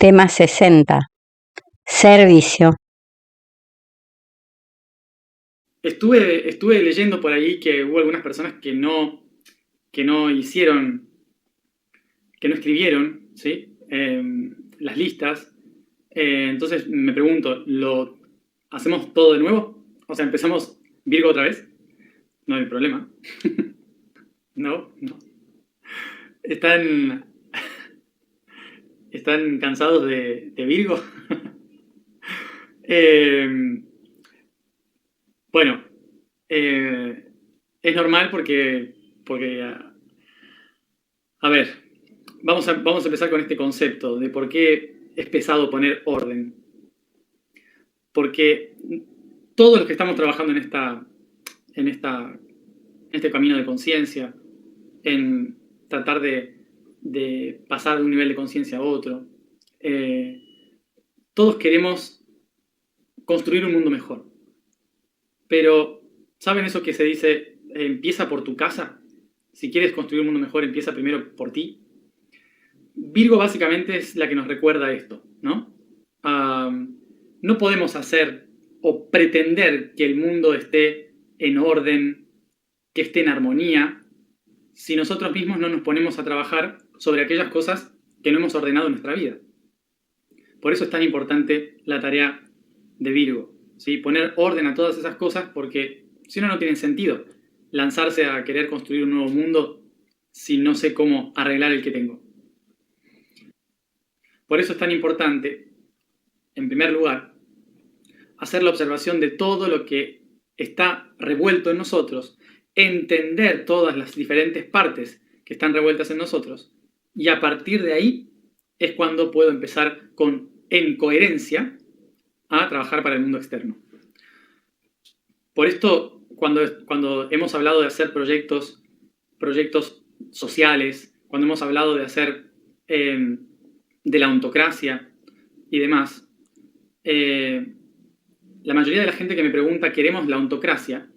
Tema 60. Servicio. Estuve leyendo por ahí que hubo algunas personas que no hicieron, que no escribieron, ¿sí? Las listas. Entonces me pregunto, ¿lo hacemos todo de nuevo? O sea, ¿empezamos Virgo otra vez? No hay problema. No, no. ¿Están, están cansados de Virgo? Eh, bueno, eh, es normal porque a ver, vamos a empezar con este concepto de por qué es pesado poner orden. Porque todos los que estamos trabajando en este camino de conciencia, en tratar de pasar de un nivel de conciencia a otro, todos queremos construir un mundo mejor. Pero, ¿saben eso que se dice, empieza por tu casa? Si quieres construir un mundo mejor, empieza primero por ti. Virgo básicamente es la que nos recuerda esto, ¿no? No podemos hacer o pretender que el mundo esté en orden, que esté en armonía, si nosotros mismos no nos ponemos a trabajar sobre aquellas cosas que no hemos ordenado en nuestra vida. Por eso es tan importante la tarea de Virgo, ¿sí? Poner orden a todas esas cosas, porque si no, no tiene sentido lanzarse a querer construir un nuevo mundo si no sé cómo arreglar el que tengo. Por eso es tan importante, en primer lugar, hacer la observación de todo lo que está revuelto en nosotros, entender todas las diferentes partes que están revueltas en nosotros, y a partir de ahí es cuando puedo empezar en coherencia a trabajar para el mundo externo. Por esto, cuando hemos hablado de hacer proyectos sociales, cuando hemos hablado de hacer de la ontocracia y demás, la mayoría de la gente que me pregunta, ¿queremos la ontocracia?,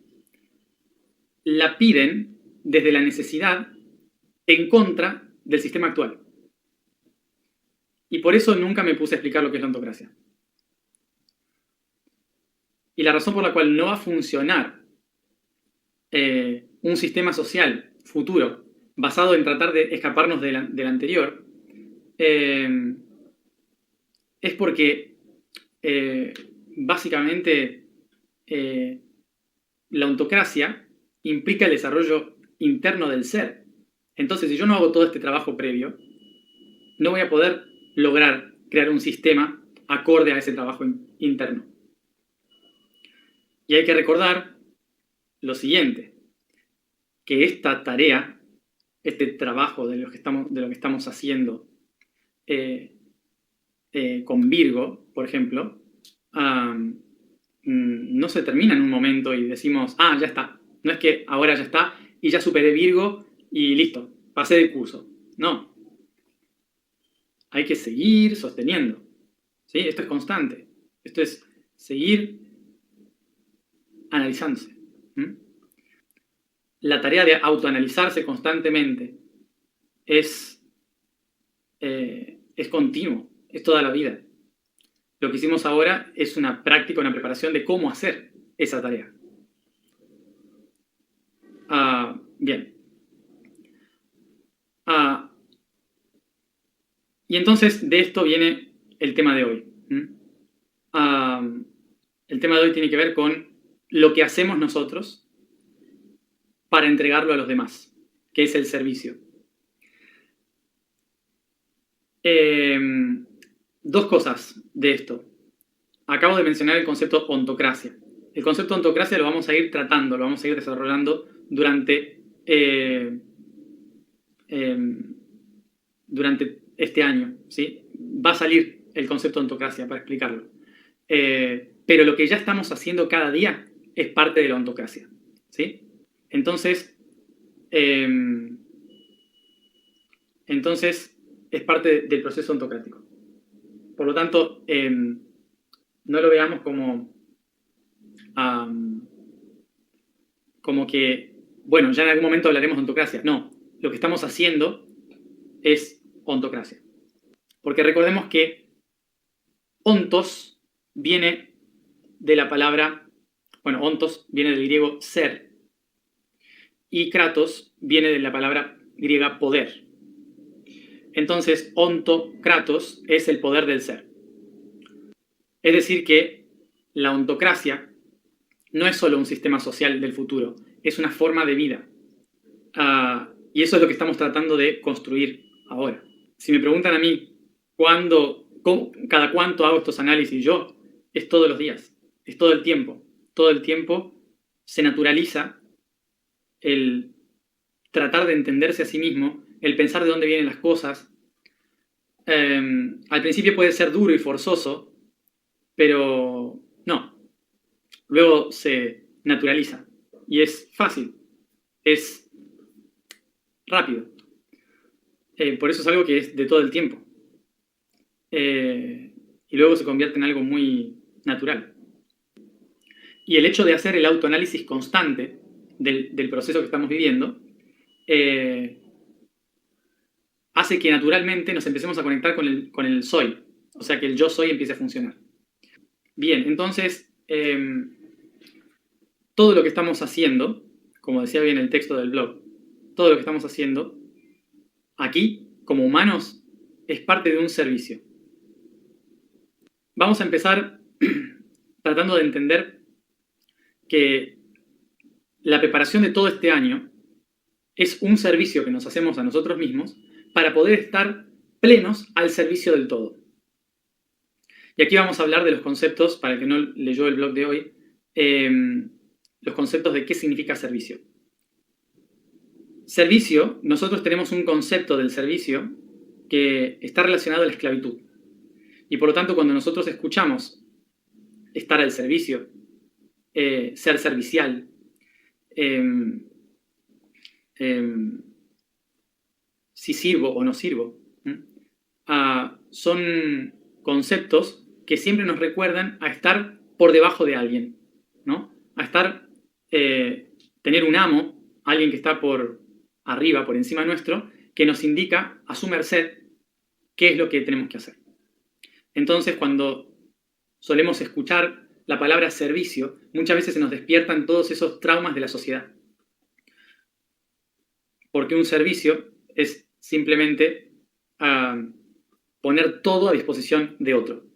la piden desde la necesidad en contra del sistema actual. Y por eso nunca me puse a explicar lo que es la ontocracia. Y la razón por la cual no va a funcionar un sistema social futuro basado en tratar de escaparnos del anterior es porque básicamente la ontocracia implica el desarrollo interno del ser. Entonces, si yo no hago todo este trabajo previo, no voy a poder lograr crear un sistema acorde a ese trabajo interno. Y hay que recordar lo siguiente, que esta tarea, este trabajo de lo que estamos haciendo con Virgo, por ejemplo, no se termina en un momento y decimos, ya está. No es que ahora ya está y ya superé Virgo y listo, pasé de curso. No. Hay que seguir sosteniendo. ¿Sí? Esto es constante. Esto es seguir analizándose. La tarea de autoanalizarse constantemente es continuo, es toda la vida. Lo que hicimos ahora es una práctica, una preparación de cómo hacer esa tarea. Bien. Y entonces de esto viene el tema de hoy. El tema de hoy tiene que ver con lo que hacemos nosotros para entregarlo a los demás, que es el servicio. Dos cosas de esto. Acabo de mencionar el concepto ontocracia. El concepto ontocracia lo vamos a ir tratando, lo vamos a ir desarrollando durante este año, ¿sí? Va a salir el concepto ontocracia para explicarlo. Pero lo que ya estamos haciendo cada día es parte de la ontocracia, ¿sí? Entonces es parte del proceso ontocrático. Por lo tanto, no lo veamos como que, bueno, ya en algún momento hablaremos de ontocracia. No, lo que estamos haciendo es ontocracia. Porque recordemos que Ontos viene de la palabra, bueno, ontos viene del griego ser, y kratos viene de la palabra griega poder. Entonces, ontokratos es el poder del ser. Es decir que la ontocracia no es solo un sistema social del futuro, es una forma de vida. Y eso es lo que estamos tratando de construir ahora. Si me preguntan a mí cada cuánto hago estos análisis, yo, es todos los días, es todo el tiempo. Todo el tiempo se naturaliza el tratar de entenderse a sí mismo, el pensar de dónde vienen las cosas. Al principio puede ser duro y forzoso, pero no. Luego se naturaliza y es fácil, es rápido. Por eso es algo que es de todo el tiempo. Y luego se convierte en algo muy natural. Y el hecho de hacer el autoanálisis constante del proceso que estamos viviendo hace que naturalmente nos empecemos a conectar con el soy. O sea, que el yo soy empiece a funcionar. Bien, entonces, todo lo que estamos haciendo, como decía bien el texto del blog, todo lo que estamos haciendo aquí, como humanos, es parte de un servicio. Vamos a empezar tratando de entender que la preparación de todo este año es un servicio que nos hacemos a nosotros mismos para poder estar plenos al servicio del todo. Y aquí vamos a hablar de los conceptos, para el que no leyó el blog de hoy, los conceptos de qué significa servicio. Servicio, nosotros tenemos un concepto del servicio que está relacionado a la esclavitud. Y por lo tanto, cuando nosotros escuchamos estar al servicio, ser servicial, si sirvo o no sirvo, son conceptos que siempre nos recuerdan a estar por debajo de alguien, ¿no? A estar, tener un amo, alguien que está por arriba, por encima nuestro, que nos indica a su merced qué es lo que tenemos que hacer. Entonces, cuando solemos escuchar la palabra servicio, muchas veces se nos despiertan todos esos traumas de la sociedad. Porque un servicio es simplemente poner todo a disposición de otro,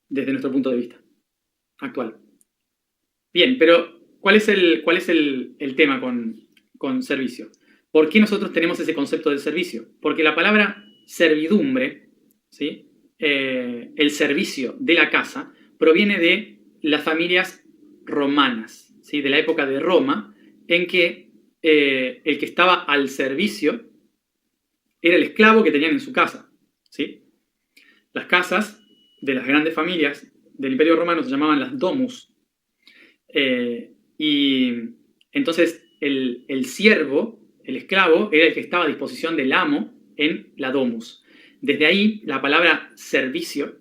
desde nuestro punto de vista actual. Bien, pero ¿cuál es el tema con servicio? ¿Por qué nosotros tenemos ese concepto del servicio? Porque la palabra servidumbre, ¿sí? El servicio de la casa, proviene de las familias romanas, ¿sí? De la época de Roma, en que el que estaba al servicio era el esclavo que tenían en su casa, ¿sí? Las casas de las grandes familias del Imperio Romano se llamaban las domus. Y entonces el siervo, el esclavo, era el que estaba a disposición del amo en la domus. Desde ahí, la palabra servicio,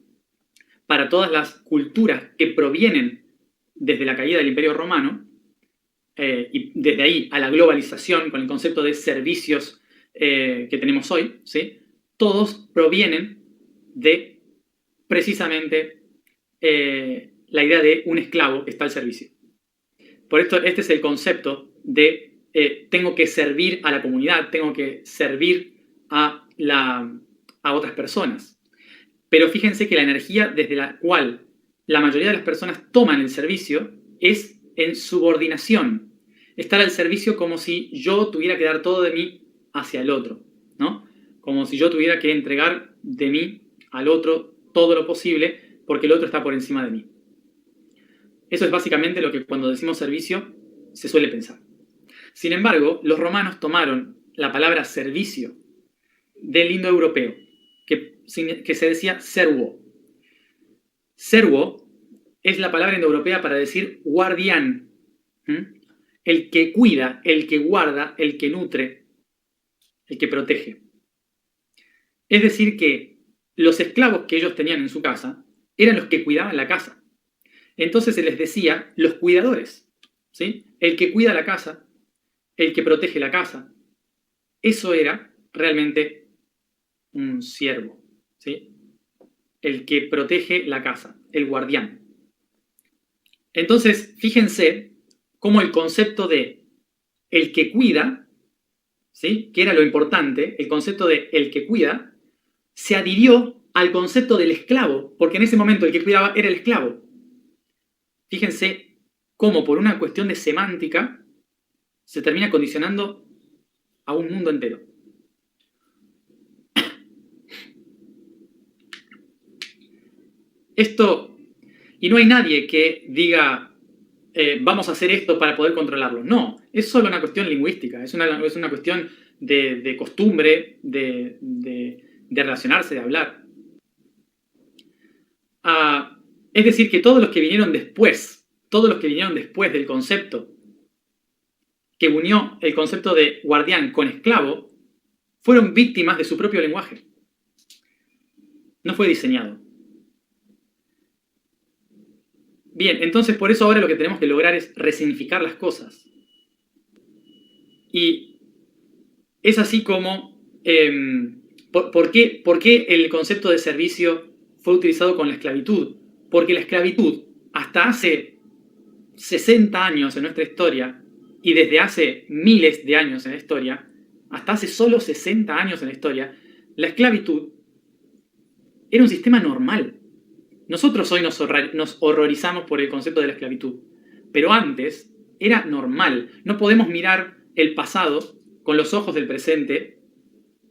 para todas las culturas que provienen desde la caída del Imperio Romano, y desde ahí a la globalización con el concepto de servicios que tenemos hoy, ¿sí? Todos provienen de precisamente la idea de un esclavo que está al servicio. Por esto, este es el concepto de tengo que servir a la comunidad, tengo que servir a otras personas. Pero fíjense que la energía desde la cual la mayoría de las personas toman el servicio es en subordinación. Estar al servicio como si yo tuviera que dar todo de mí hacia el otro, ¿no? Como si yo tuviera que entregar de mí al otro todo lo posible porque el otro está por encima de mí. Eso es básicamente lo que cuando decimos servicio se suele pensar. Sin embargo, los romanos tomaron la palabra servicio del indoeuropeo, que se decía servo. Servo es la palabra indoeuropea para decir guardián. El que cuida, el que guarda, el que nutre, el que protege. Es decir que los esclavos que ellos tenían en su casa eran los que cuidaban la casa. Entonces se les decía los cuidadores, ¿sí? El que cuida la casa, el que protege la casa. Eso era realmente un siervo, ¿sí? el que protege la casa, el guardián. Entonces, fíjense cómo el concepto de el que cuida, ¿sí?, que era lo importante, el concepto de el que cuida, se adhirió al concepto del esclavo, porque en ese momento el que cuidaba era el esclavo. Fíjense cómo por una cuestión de semántica se termina condicionando a un mundo entero. Esto, y no hay nadie que diga, vamos a hacer esto para poder controlarlo. No, es solo una cuestión lingüística, es una cuestión de costumbre, de relacionarse, de hablar. Es decir, que todos los que vinieron después del concepto que unió el concepto de guardián con esclavo, fueron víctimas de su propio lenguaje. No fue diseñado. Bien, entonces por eso ahora lo que tenemos que lograr es resignificar las cosas. Y es así como, ¿por qué el concepto de servicio fue utilizado con la esclavitud? Porque la esclavitud, hasta hace 60 años en nuestra historia, y desde hace miles de años en la historia, hasta hace solo 60 años en la historia, la esclavitud era un sistema normal. Nosotros hoy nos horrorizamos por el concepto de la esclavitud, pero antes era normal. No podemos mirar el pasado con los ojos del presente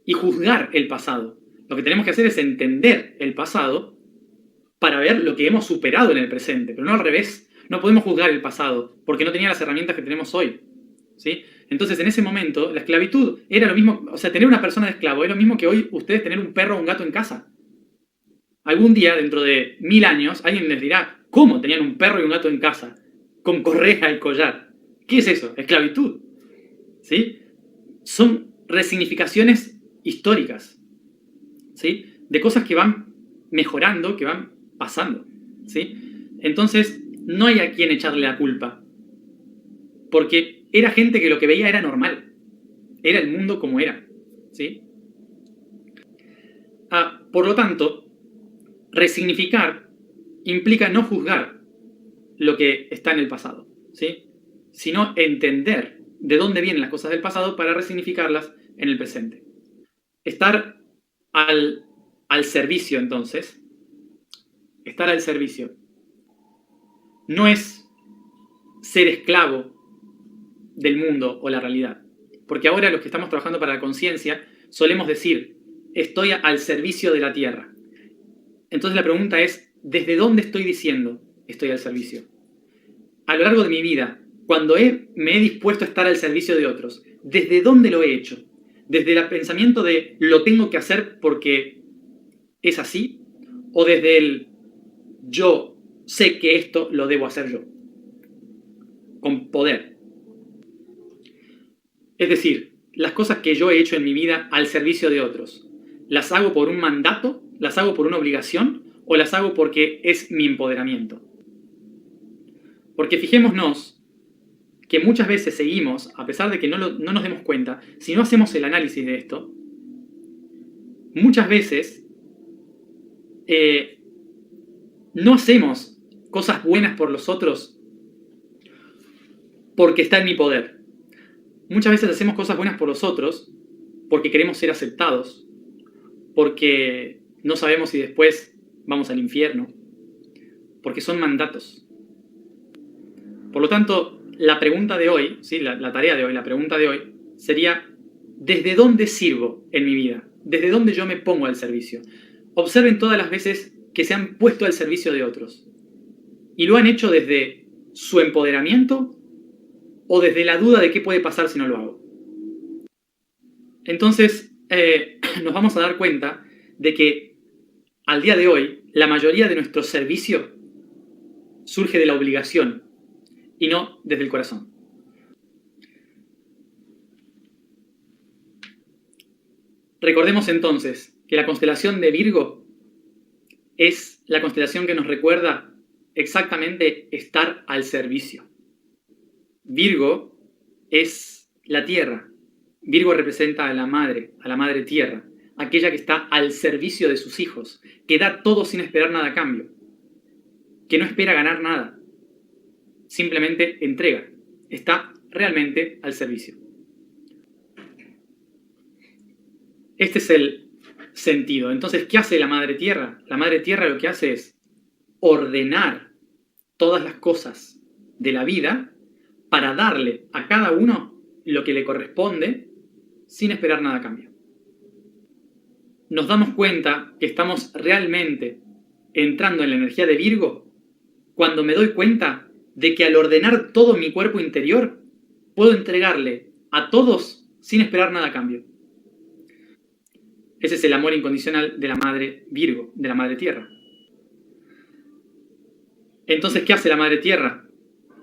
y juzgar el pasado. Lo que tenemos que hacer es entender el pasado para ver lo que hemos superado en el presente, pero no al revés. No podemos juzgar el pasado porque no tenía las herramientas que tenemos hoy, ¿sí? Entonces, en ese momento, la esclavitud era lo mismo, o sea, tener una persona de esclavo es lo mismo que hoy ustedes tener un perro o un gato en casa. Algún día, dentro de 1000 años, alguien les dirá, ¿cómo tenían un perro y un gato en casa? Con correa y collar. ¿Qué es eso? Esclavitud. ¿Sí? Son resignificaciones históricas, ¿sí?, de cosas que van mejorando, que van pasando, ¿sí? Entonces, no hay a quien echarle la culpa, porque era gente que lo que veía era normal, era el mundo como era, ¿sí? Por lo tanto, resignificar implica no juzgar lo que está en el pasado, ¿sí?, sino entender de dónde vienen las cosas del pasado para resignificarlas en el presente. Estar al servicio, entonces, estar al servicio no es ser esclavo del mundo o la realidad. Porque ahora los que estamos trabajando para la conciencia solemos decir, estoy al servicio de la tierra. Entonces la pregunta es, ¿desde dónde estoy diciendo estoy al servicio? A lo largo de mi vida, cuando me he dispuesto a estar al servicio de otros, ¿desde dónde lo he hecho? ¿Desde el pensamiento de lo tengo que hacer porque es así? ¿O desde el yo sé que esto lo debo hacer yo? Con poder. Es decir, las cosas que yo he hecho en mi vida al servicio de otros, ¿las hago por un mandato? ¿Las hago por una obligación? ¿O las hago porque es mi empoderamiento? Porque fijémonos que muchas veces seguimos, a pesar de que no nos demos cuenta, si no hacemos el análisis de esto, muchas veces no hacemos cosas buenas por los otros porque está en mi poder. Muchas veces hacemos cosas buenas por los otros porque queremos ser aceptados, porque no sabemos si después vamos al infierno, porque son mandatos. Por lo tanto, la pregunta de hoy, ¿sí?, la tarea de hoy, la pregunta de hoy sería, ¿desde dónde sirvo en mi vida? ¿Desde dónde yo me pongo al servicio? Observen todas las veces que se han puesto al servicio de otros. ¿Y lo han hecho desde su empoderamiento o desde la duda de qué puede pasar si no lo hago? Entonces, nos vamos a dar cuenta de que al día de hoy, la mayoría de nuestro servicio surge de la obligación y no desde el corazón. Recordemos entonces que la constelación de Virgo es la constelación que nos recuerda exactamente estar al servicio. Virgo es la tierra. Virgo representa a la madre tierra, aquella que está al servicio de sus hijos, que da todo sin esperar nada a cambio, que no espera ganar nada, simplemente entrega, está realmente al servicio. Este es el sentido. Entonces, ¿qué hace la Madre Tierra? La Madre Tierra lo que hace es ordenar todas las cosas de la vida para darle a cada uno lo que le corresponde sin esperar nada a cambio. Nos damos cuenta que estamos realmente entrando en la energía de Virgo cuando me doy cuenta de que al ordenar todo mi cuerpo interior puedo entregarle a todos sin esperar nada a cambio. Ese es el amor incondicional de la Madre Virgo, de la Madre Tierra. Entonces, ¿qué hace la Madre Tierra?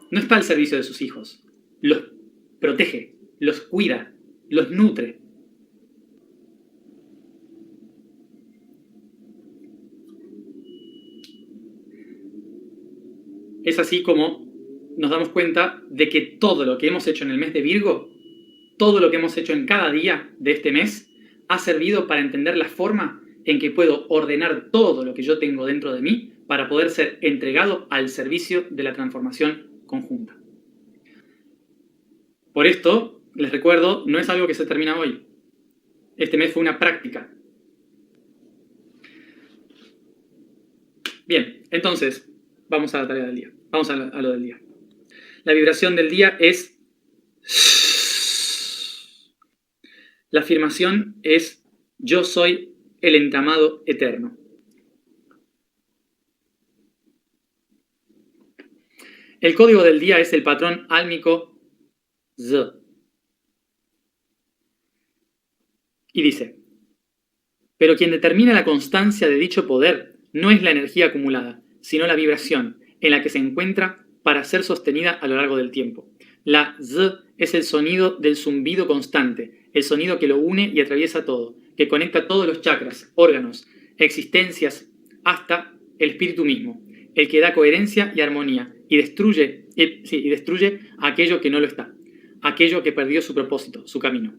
No está al servicio de sus hijos. Los protege, los cuida, los nutre. Es así como nos damos cuenta de que todo lo que hemos hecho en el mes de Virgo, todo lo que hemos hecho en cada día de este mes, ha servido para entender la forma en que puedo ordenar todo lo que yo tengo dentro de mí para poder ser entregado al servicio de la transformación conjunta. Por esto, les recuerdo, no es algo que se termina hoy. Este mes fue una práctica. Bien, entonces, vamos a la tarea del día. Vamos a lo del día. La vibración del día es... La afirmación es: yo soy el entramado eterno. El código del día es el patrón álmico Z. Y dice: pero quien determina la constancia de dicho poder no es la energía acumulada, sino la vibración en la que se encuentra para ser sostenida a lo largo del tiempo. La Z es el sonido del zumbido constante, el sonido que lo une y atraviesa todo, que conecta todos los chakras, órganos, existencias, hasta el espíritu mismo, el que da coherencia y armonía y destruye aquello que no lo está, aquello que perdió su propósito, su camino.